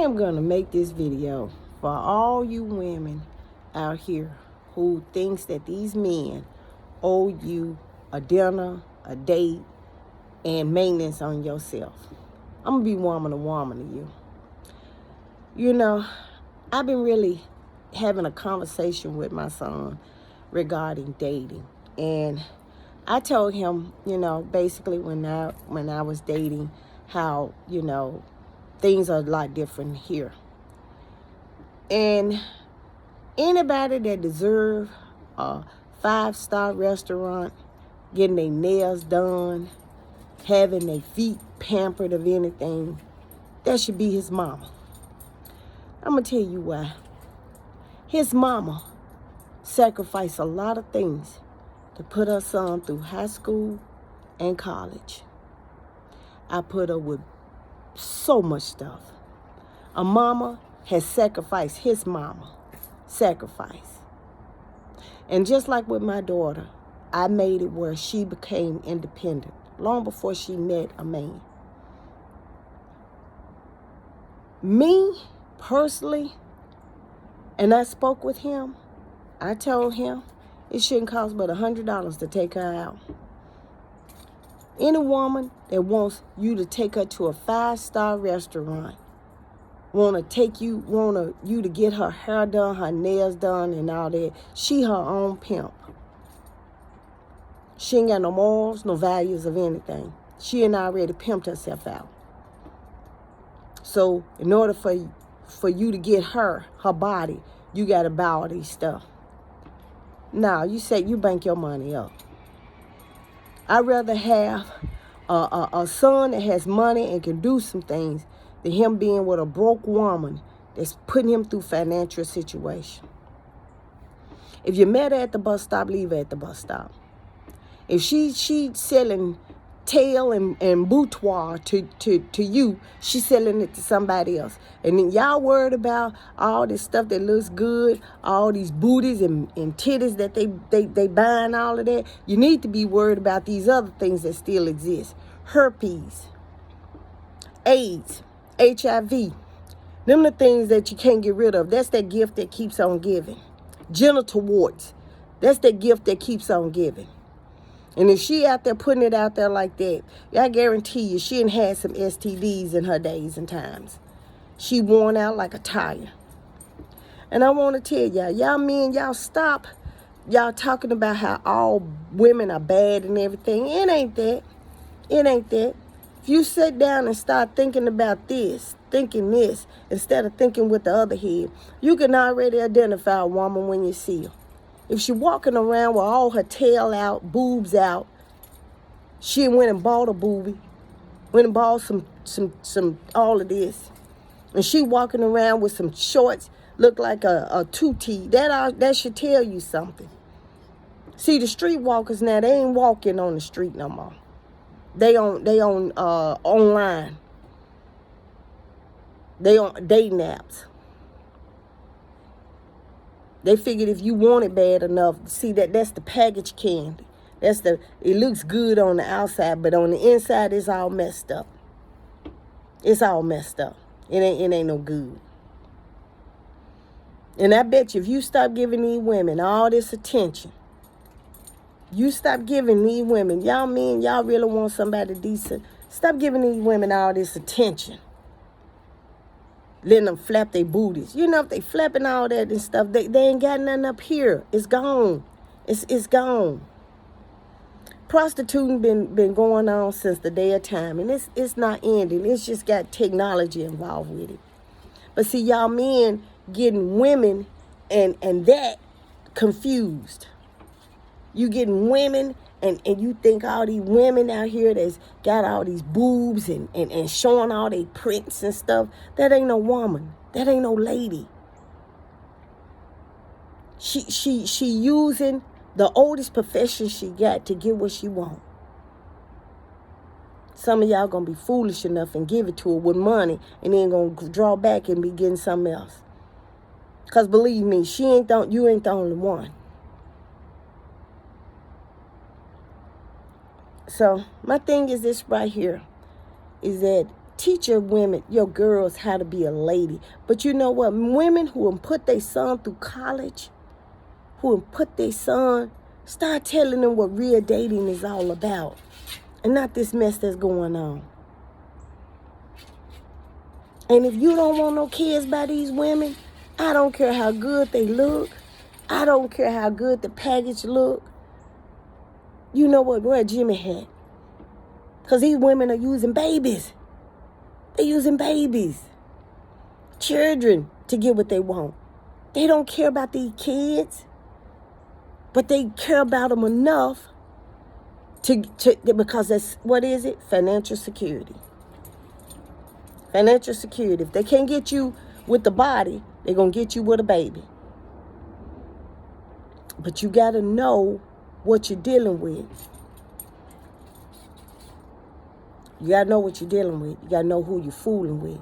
am going to make this video for all you women out here who thinks that these men owe you a dinner, a date, and maintenance on yourself. I'm going to be woman to woman to you. You know, I've been really having a conversation with my son regarding dating. And I told him, basically when I was dating, how, things are a lot different here. And anybody that deserve a 5-star restaurant, getting their nails done, having their feet pampered of anything, that should be his mama. I'm going to tell you why. His mama sacrificed a lot of things to put her son through high school and college. I put her with so much stuff. A mama has sacrificed his mama. Sacrifice. And just like with my daughter, I made it where she became independent long before she met a man. Me, personally, and I spoke with him, I told him it shouldn't cost but $100 to take her out. Any woman that wants you to take her to a 5-star restaurant, want you to get her hair done, her nails done, and all that, she her own pimp. She ain't got no morals, no values of anything. She ain't already pimped herself out. So in order for you to get her body, you got to buy all these stuff. Now, you say you bank your money up. I'd rather have a son that has money and can do some things than him being with a broke woman that's putting him through financial situation. If you met her at the bus stop, leave her at the bus stop. If she's selling tail and boudoir to you, she's selling it to somebody else. And then y'all worried about all this stuff that looks good, all these booties and titties that they buying, all of that. You need to be worried about these other things that still exist. Herpes, AIDS, HIV. Them the things that you can't get rid of. That's that gift that keeps on giving. Genital warts. That's that gift that keeps on giving. And if she out there putting it out there like that, I guarantee you she done had some STDs in her days and times. She worn out like a tire. And I want to tell y'all men, y'all stop. Y'all talking about how all women are bad and everything. It ain't that. It ain't that. If you sit down and start thinking about this, thinking this, instead of thinking with the other head, you can already identify a woman when you see her. If she walking around with all her tail out, boobs out, she went and bought a boobie, went and bought some all of this, and she walking around with some shorts, look like a tutti, that should tell you something. See, the street walkers now, they ain't walking on the street no more. They on online. They on dating apps. They figured if you want it bad enough, see that's the packaged candy. It looks good on the outside, but on the inside it's all messed up. It's all messed up. It ain't no good. And I bet you if you stop giving these women all this attention, you stop giving these women, y'all men, y'all really want somebody decent, stop giving these women all this attention. Letting them flap their booties. If they flapping all that and stuff, they ain't got nothing up here. It's gone. It's gone. Prostituting been going on since the day of time, and it's not ending. It's just got technology involved with it. But see, y'all men getting women and that confused. You getting women and you think all these women out here that's got all these boobs and showing all their prints and stuff, that ain't no woman. That ain't no lady. She using the oldest profession she got to get what she want. Some of y'all gonna be foolish enough and give it to her with money and then gonna draw back and be getting something else. Cause believe me, you ain't the only one. So my thing is this right here, is that Teach your women, your girls, how to be a lady. But you know what? Women who have put their son through college, who have put their son, start telling them what real dating is all about. And not this mess that's going on. And if you don't want no kids by these women, I don't care how good they look. I don't care how good the package look. You know what? Where Jimmy had. Because these women are using babies. They're using babies. Children to get what they want. They don't care about these kids. But they care about them enough to because that's, what is it? Financial security. Financial security. If they can't get you with the body, they're going to get you with a baby. But you got to know what you're dealing with. You got to know what you're dealing with. You got to know who you're fooling with.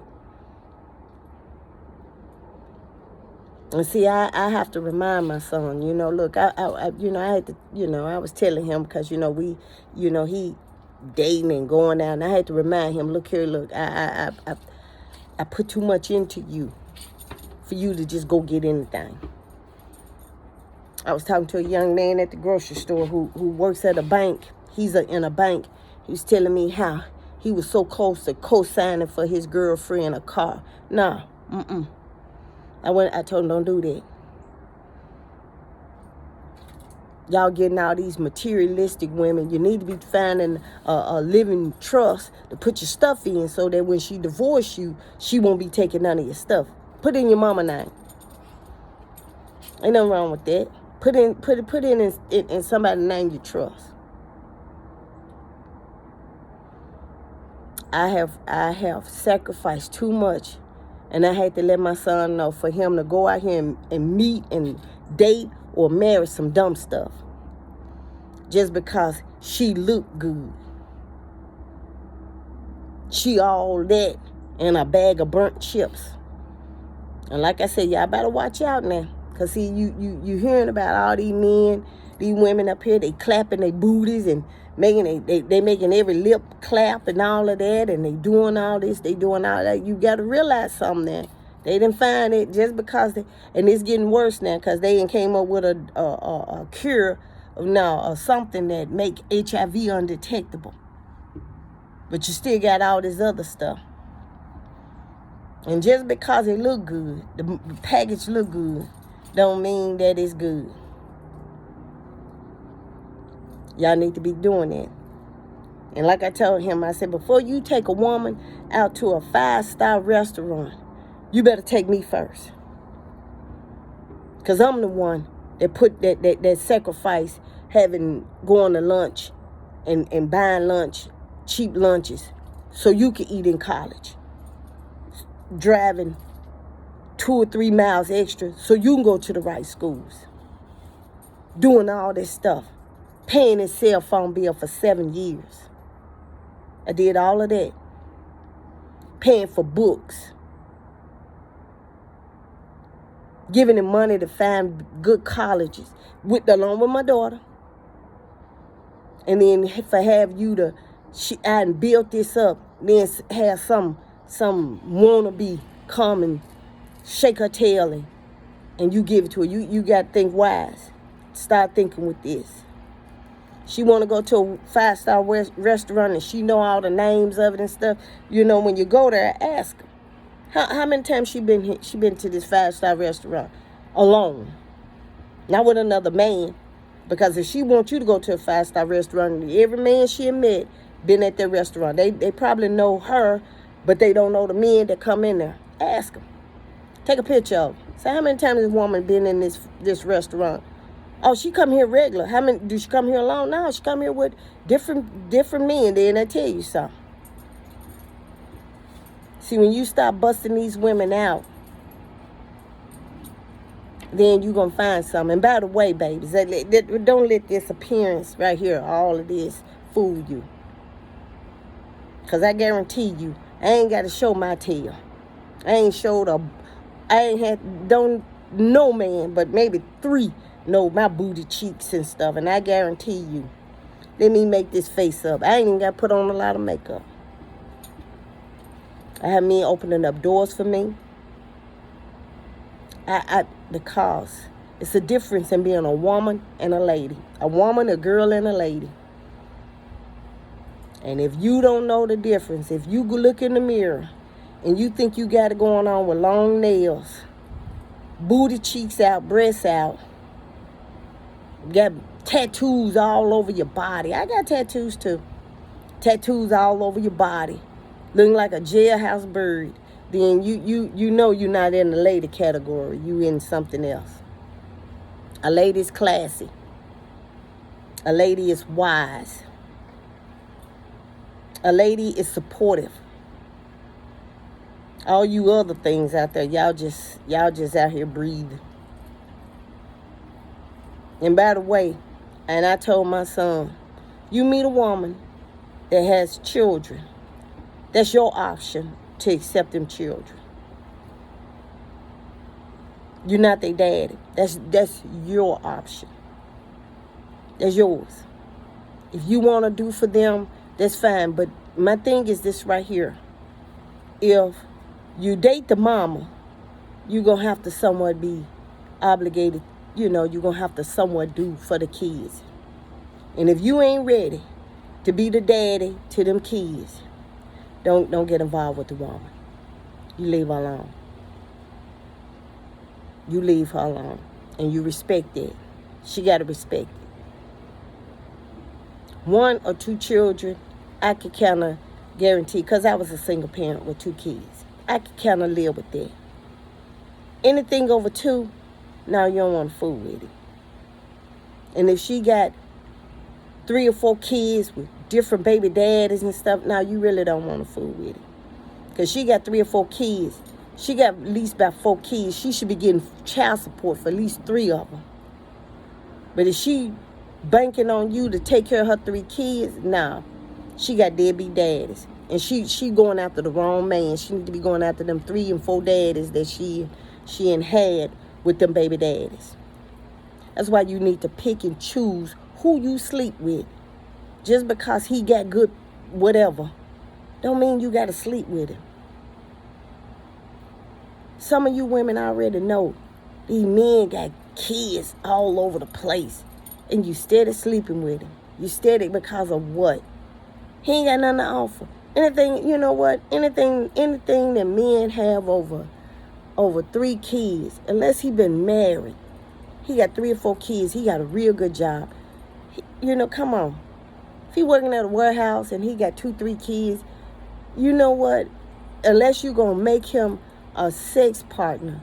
And see, I have to remind my son, look, I had to, I was telling him because, he dating and going out. And I had to remind him, look here, look, I put too much into you for you to just go get anything. I was talking to a young man at the grocery store who works at a bank. He's in a bank. He was telling me how he was so close to co-signing for his girlfriend a car. Nah, I told him, don't do that. Y'all getting all these materialistic women. You need to be finding a living trust to put your stuff in so that when she divorce you, she won't be taking none of your stuff. Put in your mama name. Ain't nothing wrong with that. Put in somebody's name you trust. I have sacrificed too much, and I had to let my son know for him to go out here and meet and date or marry some dumb stuff just because she looked good. She all that and a bag of burnt chips. And like I said, y'all better watch out now. Because see, you hearing about all these men, these women up here, they clapping their booties and they making every lip clap and all of that, and they doing all this, they doing all that. You got to realize something there. They didn't find it just because and it's getting worse now because they ain't came up with a cure or something that make HIV undetectable. But you still got all this other stuff. And just because it look good, the package look good, don't mean that it's good. Y'all need to be doing that. And like I told him, I said, before you take a woman out to a 5-star restaurant, you better take me first. Because I'm the one that put that sacrifice going to lunch and buying lunch, cheap lunches, so you can eat in college. Driving 2 or 3 miles extra so you can go to the right schools. Doing all this stuff. Paying his cell phone bill for 7 years. I did all of that. Paying for books. Giving him money to find good colleges. Along with my daughter. And then I built this up. Then have some wannabe come and shake her tail and you give it to her. You got to think wise. Start thinking with this. She want to go to a 5-star restaurant and she know all the names of it and stuff. When you go there, ask her. How many times she been to this 5-star restaurant alone? Not with another man. Because if she wants you to go to a 5-star restaurant, every man she met been at that restaurant. They probably know her, but they don't know the men that come in there. Ask them. Take a picture of them. Say, how many times this woman been in this restaurant? Oh, she come here regular. How many? Do she come here alone? No, she come here with different men. Then they tell you something. See, when you start busting these women out, then you gonna find something. And by the way, babies, don't let this appearance right here, all of this, fool you. Cause I guarantee you, I ain't got to show my tail. Don't no man, but maybe 3 know my booty cheeks and stuff. And I guarantee you, let me make this face up. I ain't even got to put on a lot of makeup. I have men opening up doors for me. The cause. It's a difference in being a woman and a lady. A woman, a girl, and a lady. And if you don't know the difference, if you go look in the mirror and you think you got it going on with long nails, booty cheeks out, breasts out, got tattoos all over your body. I got tattoos too. Tattoos all over your body, looking like a jailhouse bird. Then you know you're not in the lady category. You in something else. A lady is classy. A lady is wise. A lady is supportive. All you other things out there, y'all just out here breathing. And by the way, and I told my son, you meet a woman that has children, that's your option to accept them children. You're not their daddy. That's your option. That's yours. If you want to do for them, that's fine. But my thing is this right here. If you date the mama, you're going to have to somewhat be obligated. You're going to have to somewhat do for the kids. And if you ain't ready to be the daddy to them kids, don't get involved with the woman. You leave her alone. You leave her alone. And you respect it. She got to respect it. 1 or 2 children, I could kind of guarantee, because I was a single parent with 2 kids, I could kind of live with that. Anything over 2, now you don't want to fool with it. And if she got 3 or 4 kids with different baby daddies and stuff, now you really don't want to fool with it. Because she got 3 or 4 kids. She got at least about 4 kids. She should be getting child support for at least 3 of them. But if she banking on you to take care of her 3 kids, nah. She got deadbeat daddies. And she going after the wrong man. She need to be going after them 3 and 4 daddies that she had with them baby daddies. That's why you need to pick and choose who you sleep with. Just because he got good whatever, don't mean you got to sleep with him. Some of you women already know these men got kids all over the place. And you steady sleeping with him. You steady because of what? He ain't got nothing to offer. Anything, you know what? Anything that men have over 3 kids, unless he been married, he got 3 or 4 kids, he got a real good job. Come on. If he working at a warehouse and he got 2, 3 kids, you know what? Unless you gonna make him a sex partner,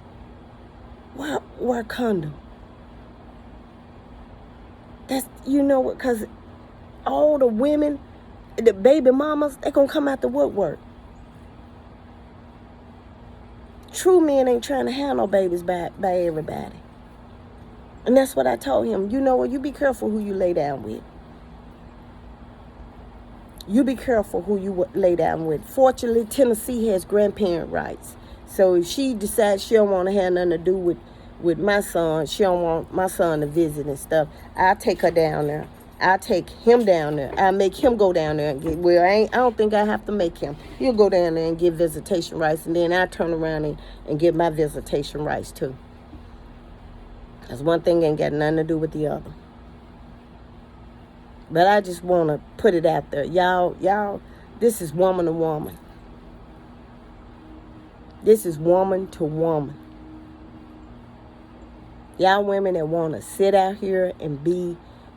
wear a condom. That's, what, because all the women, the baby mamas, they gonna come out the woodwork. True men ain't trying to have no babies by everybody. And that's what I told him. You know what? You be careful who you lay down with. You be careful who you lay down with. Fortunately, Tennessee has grandparent rights. So if she decides she don't want to have nothing to do with my son, she don't want my son to visit and stuff, I'll take her down there. I'll take him down there. I'll make him go down there and get, I don't think I have to make him. He'll go down there and get visitation rights, and then I'll turn around and get my visitation rights too. That's one thing ain't got nothing to do with the other. But I just want to put it out there. Y'all, this is woman to woman. This is woman to woman. Y'all women that want to sit out here and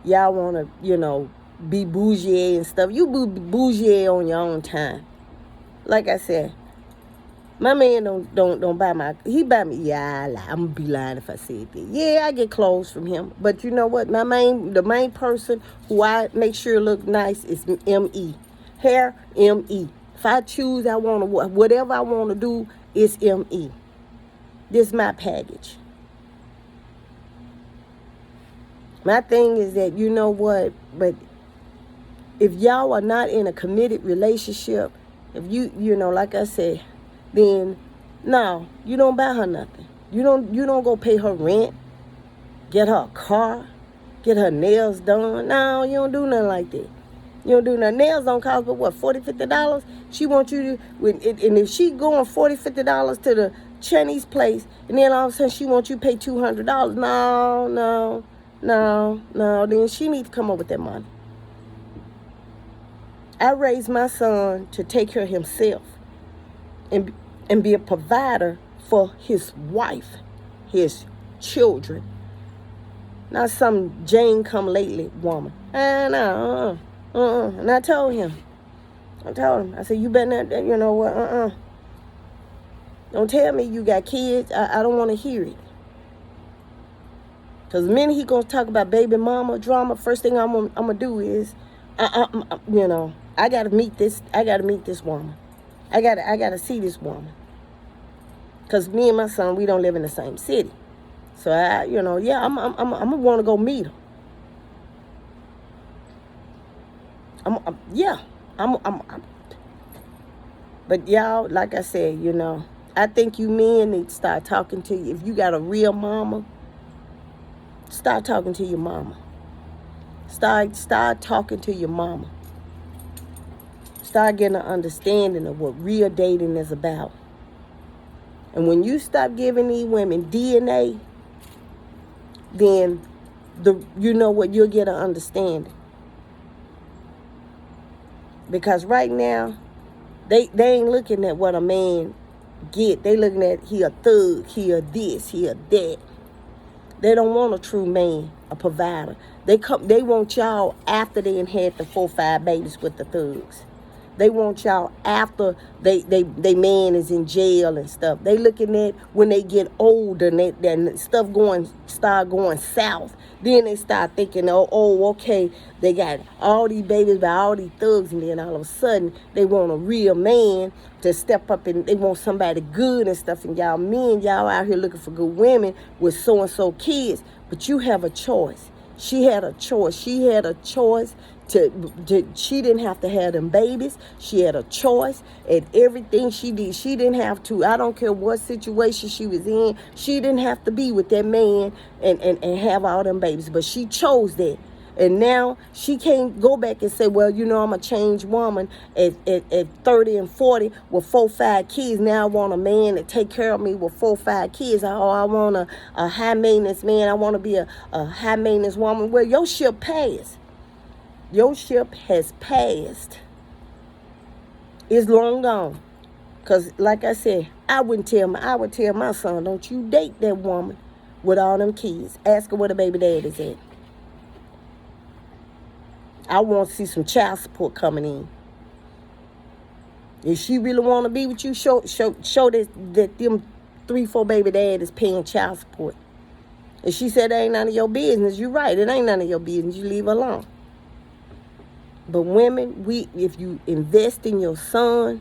y'all want to, be bougie and stuff. You be bougie on your own time. Like I said, my man don't buy he buy me, I'm gonna be lying if I said that. Yeah, I get clothes from him. But you know what? The main person who I make sure look nice is M.E. Hair, M.E. If I choose, whatever I want to do, it's M.E. This is my package. My thing is that, you know what, but if y'all are not in a committed relationship, if you like I said, then no, you don't buy her nothing. You don't go pay her rent, get her a car, get her nails done. No, you don't do nothing like that. You don't do no nails don't cost but what, $40, $50? She wants you to, and if she going $40, $50 to the Chinese place, and then all of a sudden she wants you to pay $200. No. Then she needs to come up with that money. I raised my son to take care of himself and be a provider for his wife, his children. Not some Jane come lately woman. No. And I told him. I said, you better not, you know what, Don't tell me you got kids. I don't want to hear it. Because the minute he going to talk about baby mama drama, first thing I'm going to do is, you know, I got to meet this woman. I got to see this woman. Because me and my son, we don't live in the same city. So, I'm going to want to go meet her. But y'all, like I said, you know, I think you men need to start talking to you. If you got a real mama, start talking to your mama. Start talking to your mama. Start getting an understanding of what real dating is about. And when you stop giving these women DNA, then you know what, you'll get an understanding. Because right now, they ain't looking at what a man get. They looking at he a thug, he a this, he a that. They don't want a true man, a provider. They want y'all after they had the 4 or 5 babies with the thugs. They want y'all after they man is in jail and stuff. They looking at when they get older and stuff start going south. Then they start thinking, okay, they got all these babies by all these thugs, and then all of a sudden they want a real man to step up, and they want somebody good and stuff. And y'all men, y'all out here looking for good women with so-and-so kids. But you have a choice. She had a choice. She had a choice she didn't have to have them babies. She had a choice at everything she did. She didn't have to. I don't care what situation she was in. She didn't have to be with that man and have all them babies. But she chose that. And now she can't go back and say, well, you know, I'm a changed woman at 30 and 40 with 4 or 5 kids. Now I want a man to take care of me with 4 or 5 kids. I want a high maintenance man. I want to be a high maintenance woman. Well, your ship passed. Your ship has passed. It's long gone. Because like I said, I would tell my son, don't you date that woman with all them kids. Ask her where the baby dad is at. I want to see some child support coming in. If she really want to be with you, show that them 3, 4 baby dad is paying child support. If she said it ain't none of your business, you're right. It ain't none of your business. You leave her alone. But women, if you invest in your son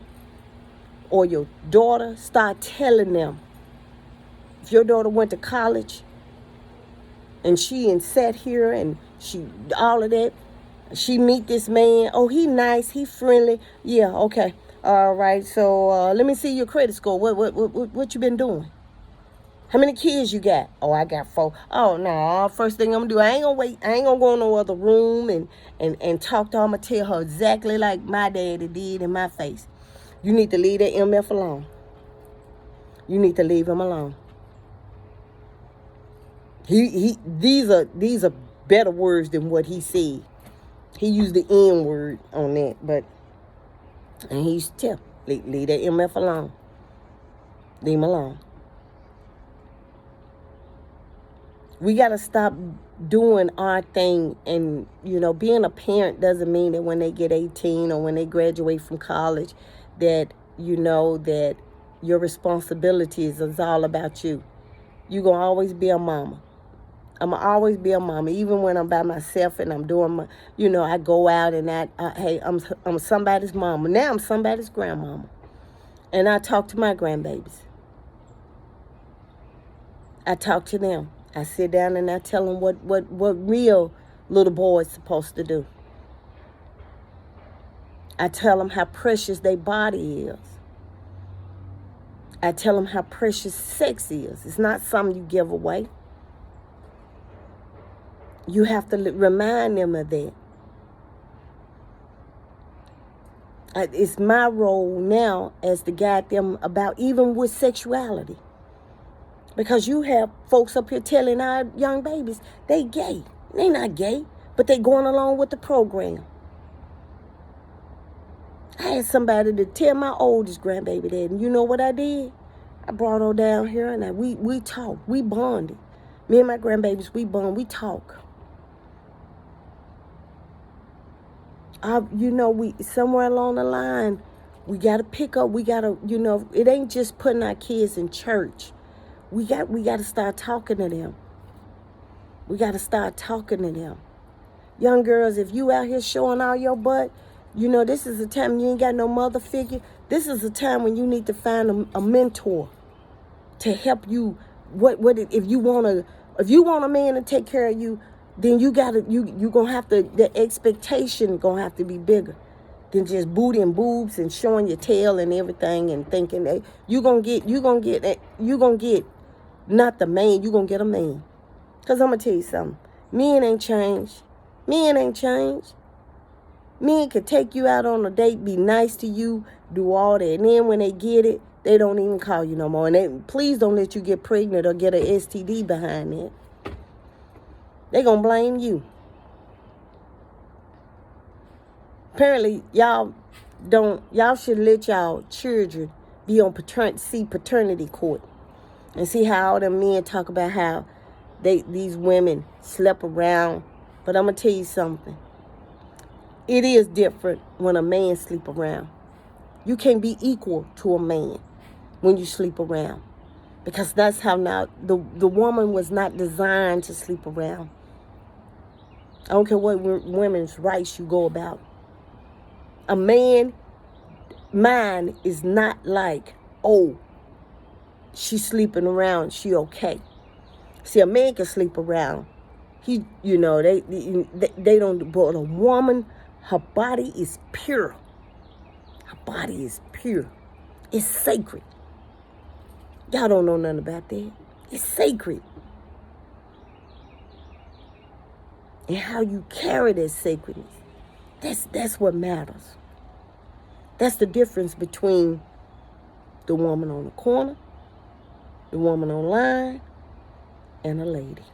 or your daughter, start telling them. If your daughter went to college and she sat here and she all of that, she meet this man. Oh, he nice, he friendly. Yeah, okay, all right. So let me see your credit score. What you been doing? How many kids you got? Oh, I got 4. Oh, no. First thing I'm going to do, I ain't going to wait. I ain't going to go in no other room and talk to her. I'm going to tell her exactly like my daddy did in my face. You need to leave that MF alone. You need to leave him alone. These are better words than what he said. He used the N word on that, and he used to tell, leave that MF alone. Leave him alone. We got to stop doing our thing. And, you know, being a parent doesn't mean that when they get 18 or when they graduate from college that, you know, that your responsibilities is all about you. You're going to always be a mama. I'm going to always be a mama. Even when I'm by myself and I'm doing my, you know, I go out and hey, I'm somebody's mama. Now I'm somebody's grandmama. And I talk to my grandbabies. I talk to them. I sit down and I tell them what real little boy is supposed to do. I tell them how precious their body is. I tell them how precious sex is. It's not something you give away. You have to remind them of that. It's my role now as to guide them about even with sexuality. Because you have folks up here telling our young babies they gay. They not gay, but they going along with the program. I had somebody to tell my oldest grandbaby that, and you know what I did? I brought her down here and we talked. We bonded. Me and my grandbabies, we bond. We talk. We somewhere along the line, we got to pick up. We got to, it ain't just putting our kids in church. We got to start talking to them. We got to start talking to them. Young girls, if you out here showing all your butt, this is a time you ain't got no mother figure. This is a time when you need to find a mentor to help you. If you want a man to take care of you, then you gonna have to, the expectation gonna have to be bigger than just booty and boobs and showing your tail and everything and thinking that you gonna get not the man, you gonna get a man. Cause I'm gonna tell you something. Men ain't changed. Men could take you out on a date, be nice to you, do all that, and then when they get it, they don't even call you no more. And please don't let you get pregnant or get an STD behind that. They gonna blame you. Apparently, y'all should let y'all children be on paternity court and see how all them men talk about how these women slept around. But I'm gonna tell you something. It is different when a man sleep around. You can't be equal to a man when you sleep around. Because that's how now the woman was not designed to sleep around. I don't care what women's rights you go about. A man, mind is not like, oh, she's sleeping around, she okay. See, a man can sleep around. They don't, but a woman, her body is pure. Her body is pure. It's sacred. Y'all don't know nothing about that. It's sacred. And how you carry that sacredness, that's what matters. That's the difference between the woman on the corner, the woman online, and a lady.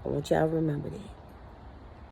I want y'all to remember that.